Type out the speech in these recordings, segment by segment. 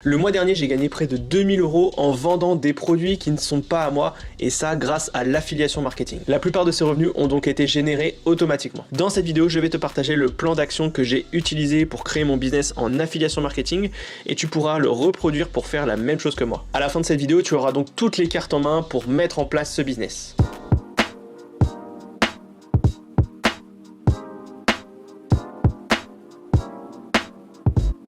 Le mois dernier, j'ai gagné près de 2000 € en vendant des produits qui ne sont pas à moi, et ça grâce à l'affiliation marketing. La plupart de ces revenus ont donc été générés automatiquement. Dans cette vidéo, je vais te partager le plan d'action que j'ai utilisé pour créer mon business en affiliation marketing, et tu pourras le reproduire pour faire la même chose que moi. À la fin de cette vidéo, tu auras donc toutes les cartes en main pour mettre en place ce business.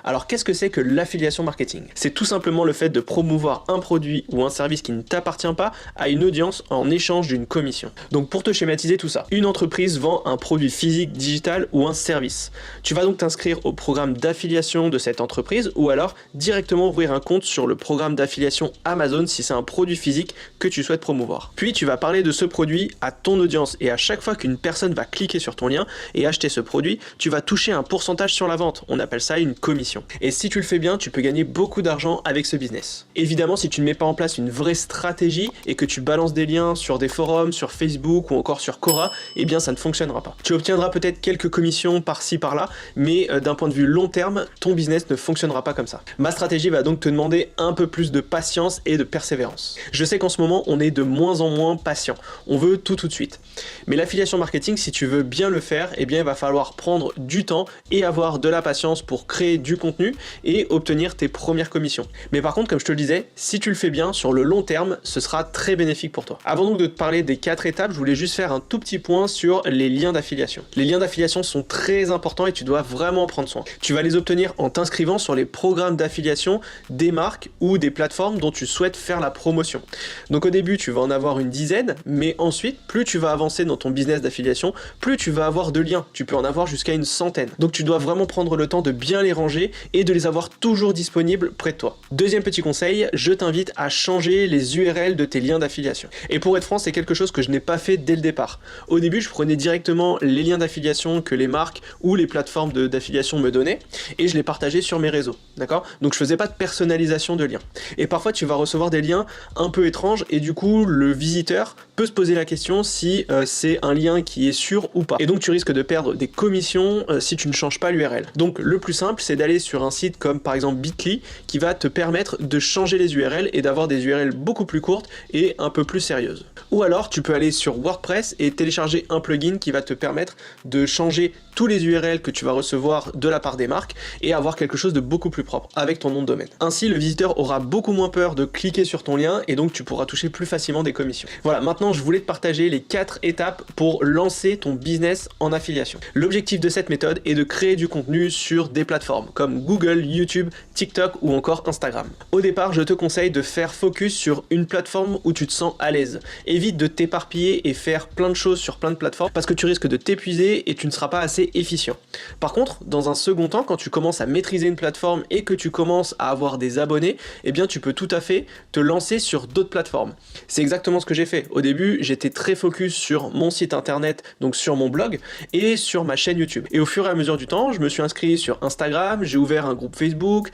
Alors qu'est-ce que c'est que l'affiliation marketing? C'est tout simplement le fait de promouvoir un produit ou un service qui ne t'appartient pas à une audience en échange d'une commission. Donc pour te schématiser tout ça, une entreprise vend un produit physique, digital ou un service. Tu vas donc t'inscrire au programme d'affiliation de cette entreprise ou alors directement ouvrir un compte sur le programme d'affiliation Amazon si c'est un produit physique que tu souhaites promouvoir. Puis tu vas parler de ce produit à ton audience et à chaque fois qu'une personne va cliquer sur ton lien et acheter ce produit, tu vas toucher un pourcentage sur la vente. On appelle ça une commission. Et si tu le fais bien, tu peux gagner beaucoup d'argent avec ce business. Évidemment, si tu ne mets pas en place une vraie stratégie et que tu balances des liens sur des forums, sur Facebook ou encore sur Quora, eh bien ça ne fonctionnera pas. Tu obtiendras peut-être quelques commissions par-ci par-là, mais d'un point de vue long terme, ton business ne fonctionnera pas comme ça. Ma stratégie va donc te demander un peu plus de patience et de persévérance. Je sais qu'en ce moment, on est de moins en moins patient. On veut tout de suite. Mais l'affiliation marketing, si tu veux bien le faire, eh bien il va falloir prendre du temps et avoir de la patience pour créer du contenu et obtenir tes premières commissions. Mais par contre, comme je te le disais, si tu le fais bien, sur le long terme, ce sera très bénéfique pour toi. Avant donc de te parler des 4 étapes, je voulais juste faire un tout petit point sur les liens d'affiliation. Les liens d'affiliation sont très importants et tu dois vraiment en prendre soin. Tu vas les obtenir en t'inscrivant sur les programmes d'affiliation des marques ou des plateformes dont tu souhaites faire la promotion. Donc au début, tu vas en avoir une dizaine, mais ensuite, plus tu vas avancer dans ton business d'affiliation, plus tu vas avoir de liens. Tu peux en avoir jusqu'à une centaine. Donc tu dois vraiment prendre le temps de bien les ranger et de les avoir toujours disponibles près de toi. Deuxième petit conseil, je t'invite à changer les URL de tes liens d'affiliation. Et pour être franc, c'est quelque chose que je n'ai pas fait dès le départ. Au début, je prenais directement les liens d'affiliation que les marques ou les plateformes d'affiliation me donnaient et je les partageais sur mes réseaux, d'accord? Donc je faisais pas de personnalisation de liens. Et parfois, tu vas recevoir des liens un peu étranges et du coup, le visiteur peut se poser la question si c'est un lien qui est sûr ou pas. Et donc, tu risques de perdre des commissions si tu ne changes pas l'URL. Donc, le plus simple, c'est d'aller sur un site comme par exemple Bitly qui va te permettre de changer les URL et d'avoir des URL beaucoup plus courtes et un peu plus sérieuses. Ou alors tu peux aller sur WordPress et télécharger un plugin qui va te permettre de changer tous les URL que tu vas recevoir de la part des marques et avoir quelque chose de beaucoup plus propre avec ton nom de domaine. Ainsi, le visiteur aura beaucoup moins peur de cliquer sur ton lien et donc tu pourras toucher plus facilement des commissions. Voilà, maintenant je voulais te partager les 4 étapes pour lancer ton business en affiliation. L'objectif de cette méthode est de créer du contenu sur des plateformes comme Google, YouTube, TikTok ou encore Instagram. Au départ, je te conseille de faire focus sur une plateforme où tu te sens à l'aise. Évite de t'éparpiller et faire plein de choses sur plein de plateformes parce que tu risques de t'épuiser et tu ne seras pas assez efficient. Par contre, dans un second temps, quand tu commences à maîtriser une plateforme et que tu commences à avoir des abonnés, eh bien tu peux tout à fait te lancer sur d'autres plateformes. C'est exactement ce que j'ai fait. Au début, j'étais très focus sur mon site internet, donc sur mon blog et sur ma chaîne YouTube. Et au fur et à mesure du temps, je me suis inscrit sur Instagram, j'ai ouvert un groupe Facebook,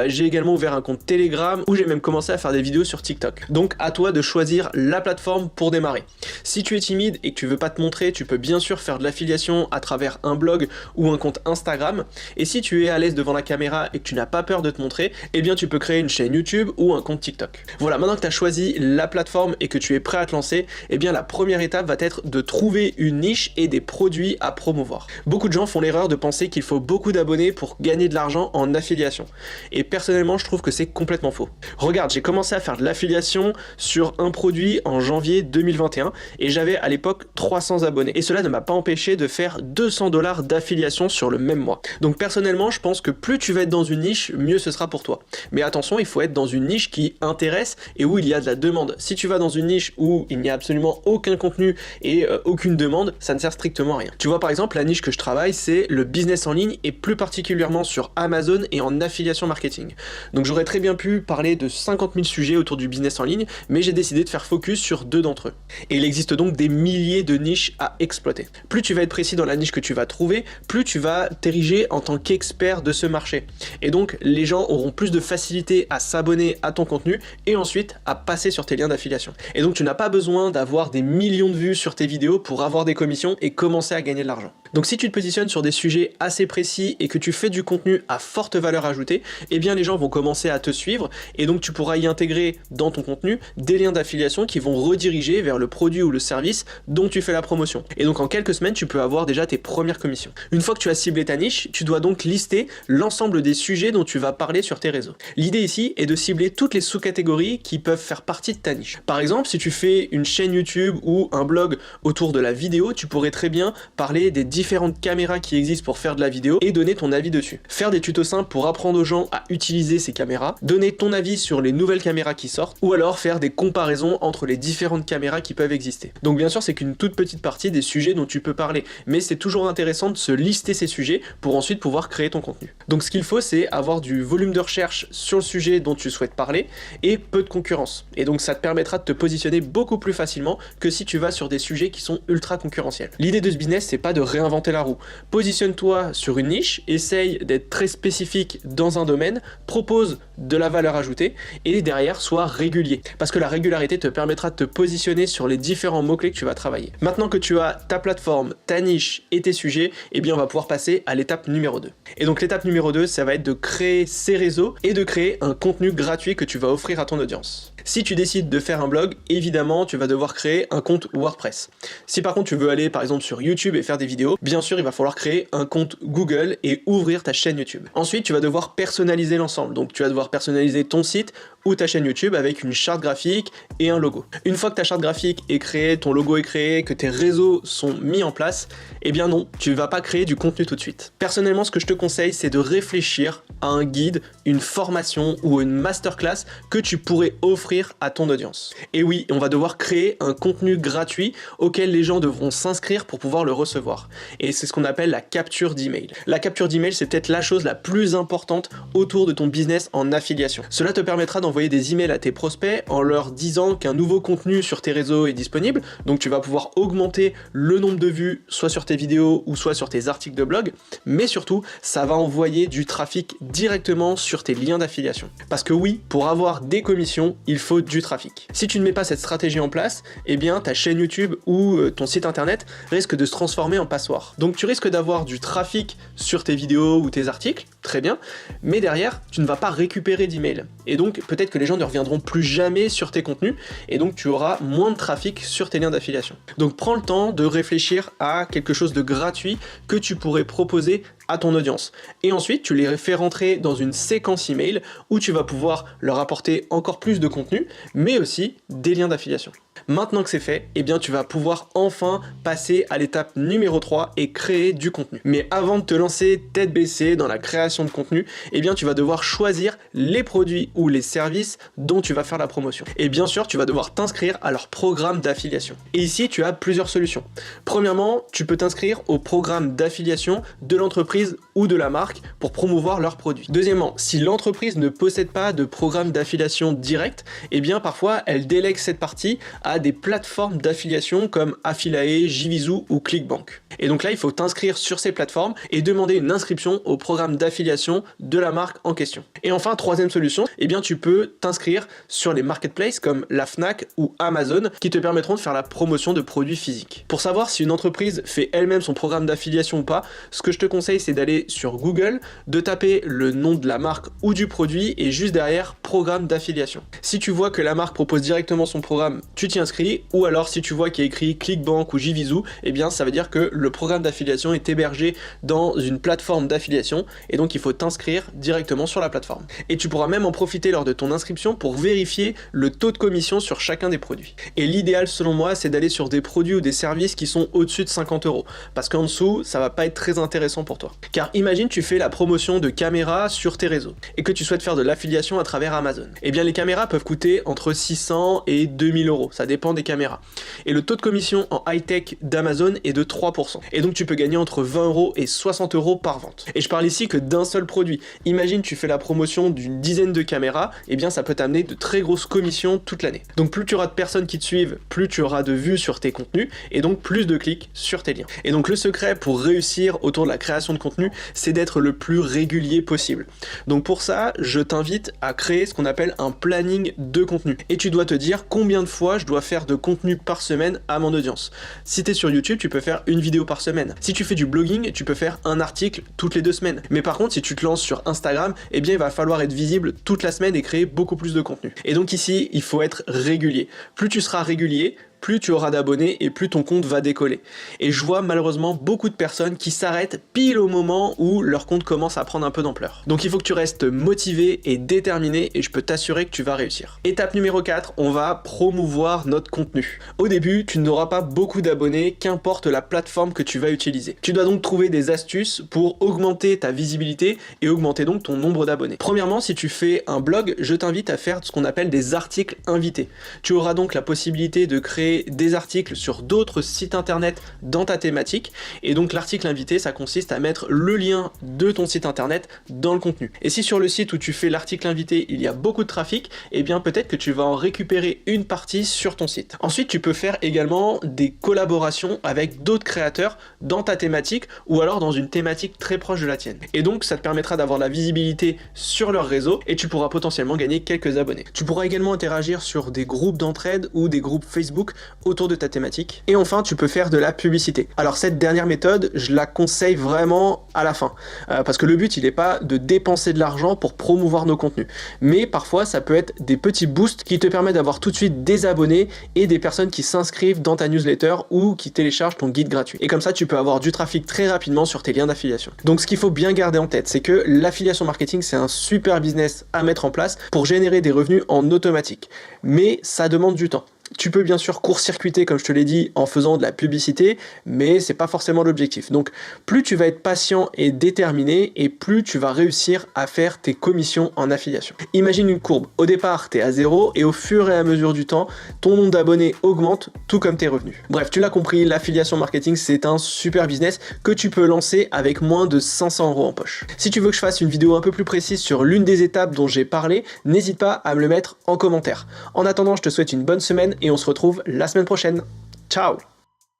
j'ai également ouvert un compte Telegram où j'ai même commencé à faire des vidéos sur TikTok. Donc à toi de choisir la plateforme pour démarrer. Si tu es timide et que tu veux pas te montrer, tu peux bien sûr faire de l'affiliation à travers un blog ou un compte Instagram. Et si tu es à l'aise devant la caméra et que tu n'as pas peur de te montrer, eh bien tu peux créer une chaîne YouTube ou un compte TikTok. Voilà, maintenant que tu as choisi la plateforme et que tu es prêt à te lancer, eh bien la première étape va être de trouver une niche et des produits à promouvoir. Beaucoup de gens font l'erreur de penser qu'il faut beaucoup d'abonnés pour gagner de l'argent en affiliation. Et personnellement, je trouve que c'est complètement faux. Regarde, j'ai commencé à faire de l'affiliation sur un produit en janvier 2021 et j'avais à l'époque 300 abonnés. Et cela ne m'a pas empêché de faire 200 $ d'affiliation sur le même mois. Donc personnellement, je pense que plus tu vas être dans une niche, mieux ce sera pour toi. Mais attention, il faut être dans une niche qui intéresse et où il y a de la demande. Si tu vas dans une niche où il n'y a absolument aucun contenu et aucune demande, ça ne sert strictement à rien. Tu vois, par exemple, la niche que je travaille, c'est le business en ligne et plus particulièrement sur Amazon et en affiliation marketing. Donc j'aurais très bien pu parler de 50 000 sujets autour du business en ligne, mais j'ai décidé de faire focus sur 2 d'entre eux. Et il existe donc des milliers de niches à exploiter. Plus tu vas être précis dans la niche que tu vas trouver, plus tu vas t'ériger en tant qu'expert de ce marché. Et donc les gens auront plus de facilité à s'abonner à ton contenu et ensuite à passer sur tes liens d'affiliation. Et donc tu n'as pas besoin d'avoir des millions de vues sur tes vidéos pour avoir des commissions et commencer à gagner de l'argent. Donc si tu te positionnes sur des sujets assez précis et que tu fais du contenu à forte valeur ajoutée, eh bien les gens vont commencer à te suivre et donc tu pourras y intégrer dans ton contenu des liens d'affiliation qui vont rediriger vers le produit ou le service dont tu fais la promotion. Et donc en quelques semaines, tu peux avoir déjà tes premières commissions. Une fois que tu as ciblé ta niche, tu dois donc lister l'ensemble des sujets dont tu vas parler sur tes réseaux. L'idée ici est de cibler toutes les sous-catégories qui peuvent faire partie de ta niche. Par exemple, si tu fais une chaîne YouTube ou un blog autour de la vidéo, tu pourrais très bien parler des différentes caméras qui existent pour faire de la vidéo et donner ton avis dessus. Faire des tutos simples pour apprendre aux gens à utiliser ces caméras, donner ton avis sur les nouvelles caméras qui sortent, ou alors faire des comparaisons entre les différentes caméras qui peuvent exister. Donc bien sûr, c'est qu'une toute petite partie des sujets dont tu peux parler, mais c'est toujours intéressant de se lister ces sujets pour ensuite pouvoir créer ton contenu. Donc ce qu'il faut, c'est avoir du volume de recherche sur le sujet dont tu souhaites parler et peu de concurrence. Et donc ça te permettra de te positionner beaucoup plus facilement que si tu vas sur des sujets qui sont ultra concurrentiels. L'idée de ce business, c'est pas de réinventer la roue. Positionne-toi sur une niche, essaye d'être très spécifique dans un domaine, propose de la valeur ajoutée et derrière sois régulier. Parce que la régularité te permettra de te positionner sur les différents mots-clés que tu vas travailler. Maintenant que tu as ta plateforme, ta niche et tes sujets, eh bien on va pouvoir passer à l'étape numéro 2. Et donc l'étape numéro 2, ça va être de créer ces réseaux et de créer un contenu gratuit que tu vas offrir à ton audience. Si tu décides de faire un blog, évidemment, tu vas devoir créer un compte WordPress. Si par contre tu veux aller par exemple sur YouTube et faire des vidéos, bien sûr, il va falloir créer un compte Google et ouvrir ta chaîne YouTube. Ensuite, tu vas devoir personnaliser l'ensemble. Donc tu vas devoir personnaliser ton site ou ta chaîne YouTube avec une charte graphique et un logo. Une fois que ta charte graphique est créée, ton logo est créé, que tes réseaux sont mis en place, eh bien non, tu ne vas pas créer du contenu tout de suite. Personnellement, ce que je te conseille, c'est de réfléchir à un guide, une formation ou une masterclass que tu pourrais offrir à ton audience. Et oui, on va devoir créer un contenu gratuit auquel les gens devront s'inscrire pour pouvoir le recevoir. Et c'est ce qu'on appelle la capture d'email. La capture d'email, c'est peut-être la chose la plus importante autour de ton business en affiliation. Cela te permettra d'envoyer des emails à tes prospects en leur disant qu'un nouveau contenu sur tes réseaux est disponible. Donc tu vas pouvoir augmenter le nombre de vues, soit sur tes vidéos ou soit sur tes articles de blog. Mais surtout, ça va envoyer du trafic directement sur tes liens d'affiliation. Parce que oui, pour avoir des commissions, il faut du trafic. Si tu ne mets pas cette stratégie en place, eh bien ta chaîne YouTube ou ton site internet risque de se transformer en passoire. Donc tu risques d'avoir du trafic sur tes vidéos ou tes articles, très bien, mais derrière, tu ne vas pas récupérer d'emails. Et donc peut-être que les gens ne reviendront plus jamais sur tes contenus, et donc tu auras moins de trafic sur tes liens d'affiliation. Donc prends le temps de réfléchir à quelque chose de gratuit que tu pourrais proposer à ton audience. Et ensuite, tu les fais rentrer dans une séquence email où tu vas pouvoir leur apporter encore plus de contenu, mais aussi des liens d'affiliation. Maintenant que c'est fait, eh bien tu vas pouvoir enfin passer à l'étape numéro 3 et créer du contenu. Mais avant de te lancer tête baissée dans la création de contenu, eh bien tu vas devoir choisir les produits ou les services dont tu vas faire la promotion. Et bien sûr, tu vas devoir t'inscrire à leur programme d'affiliation. Et ici, tu as plusieurs solutions. Premièrement, tu peux t'inscrire au programme d'affiliation de l'entreprise ou de la marque pour promouvoir leurs produits. Deuxièmement, si l'entreprise ne possède pas de programme d'affiliation direct, eh bien parfois elle délègue cette partie à des plateformes d'affiliation comme Affiliate, JVZoo ou Clickbank. Et donc là, il faut t'inscrire sur ces plateformes et demander une inscription au programme d'affiliation de la marque en question. Et enfin, troisième solution, eh bien tu peux t'inscrire sur les marketplaces comme la Fnac ou Amazon qui te permettront de faire la promotion de produits physiques. Pour savoir si une entreprise fait elle-même son programme d'affiliation ou pas, ce que je te conseille, c'est d'aller sur Google, de taper le nom de la marque ou du produit et juste derrière programme d'affiliation. Si tu vois que la marque propose directement son programme, tu t'y inscris, ou alors si tu vois qu'il y a écrit Clickbank ou JVZoo, eh bien ça veut dire que le programme d'affiliation est hébergé dans une plateforme d'affiliation et donc il faut t'inscrire directement sur la plateforme. Et tu pourras même en profiter lors de ton inscription pour vérifier le taux de commission sur chacun des produits. Et l'idéal selon moi, c'est d'aller sur des produits ou des services qui sont au-dessus de 50 €, parce qu'en dessous, ça va pas être très intéressant pour toi. Car imagine tu fais la promotion de caméras sur tes réseaux et que tu souhaites faire de l'affiliation à travers Amazon. Eh bien les caméras peuvent coûter entre 600 et 2000 €, ça dépend des caméras. Et le taux de commission en high-tech d'Amazon est de 3%. Et donc tu peux gagner entre 20 € et 60 € par vente. Et je parle ici que d'un seul produit. Imagine tu fais la promotion d'une dizaine de caméras, eh bien ça peut t'amener de très grosses commissions toute l'année. Donc plus tu auras de personnes qui te suivent, plus tu auras de vues sur tes contenus et donc plus de clics sur tes liens. Et donc le secret pour réussir autour de la création de contenu, c'est d'être le plus régulier possible. Donc pour ça, je t'invite à créer ce qu'on appelle un planning de contenu. Et tu dois te dire combien de fois je dois faire de contenu par semaine à mon audience. Si tu es sur YouTube, tu peux faire une vidéo par semaine. Si tu fais du blogging, tu peux faire un article toutes les 2 semaines. Mais par contre, si tu te lances sur Instagram, eh bien il va falloir être visible toute la semaine et créer beaucoup plus de contenu. Et donc ici, il faut être régulier. Plus tu seras régulier, plus tu auras d'abonnés et plus ton compte va décoller. Et je vois malheureusement beaucoup de personnes qui s'arrêtent pile au moment où leur compte commence à prendre un peu d'ampleur. Donc il faut que tu restes motivé et déterminé et je peux t'assurer que tu vas réussir. Étape numéro 4, on va promouvoir notre contenu. Au début, tu n'auras pas beaucoup d'abonnés, qu'importe la plateforme que tu vas utiliser. Tu dois donc trouver des astuces pour augmenter ta visibilité et augmenter donc ton nombre d'abonnés. Premièrement, si tu fais un blog, je t'invite à faire ce qu'on appelle des articles invités. Tu auras donc la possibilité de créer des articles sur d'autres sites internet dans ta thématique et donc l'article invité ça consiste à mettre le lien de ton site internet dans le contenu. Et si sur le site où tu fais l'article invité il y a beaucoup de trafic, eh bien peut-être que tu vas en récupérer une partie sur ton site. Ensuite tu peux faire également des collaborations avec d'autres créateurs dans ta thématique ou alors dans une thématique très proche de la tienne. Et donc ça te permettra d'avoir la visibilité sur leur réseau et tu pourras potentiellement gagner quelques abonnés. Tu pourras également interagir sur des groupes d'entraide ou des groupes Facebook autour de ta thématique. Et enfin, tu peux faire de la publicité. Alors cette dernière méthode, je la conseille vraiment à la fin. Parce que le but, il n'est pas de dépenser de l'argent pour promouvoir nos contenus. Mais parfois, ça peut être des petits boosts qui te permettent d'avoir tout de suite des abonnés et des personnes qui s'inscrivent dans ta newsletter ou qui téléchargent ton guide gratuit. Et comme ça, tu peux avoir du trafic très rapidement sur tes liens d'affiliation. Donc ce qu'il faut bien garder en tête, c'est que l'affiliation marketing, c'est un super business à mettre en place pour générer des revenus en automatique. Mais ça demande du temps. Tu peux bien sûr court-circuiter, comme je te l'ai dit, en faisant de la publicité, mais c'est pas forcément l'objectif. Donc, plus tu vas être patient et déterminé, et plus tu vas réussir à faire tes commissions en affiliation. Imagine une courbe. Au départ, tu es à 0, et au fur et à mesure du temps, ton nombre d'abonnés augmente, tout comme tes revenus. Bref, tu l'as compris, l'affiliation marketing, c'est un super business que tu peux lancer avec moins de 500 € en poche. Si tu veux que je fasse une vidéo un peu plus précise sur l'une des étapes dont j'ai parlé, n'hésite pas à me le mettre en commentaire. En attendant, je te souhaite une bonne semaine et on se retrouve la semaine prochaine. Ciao!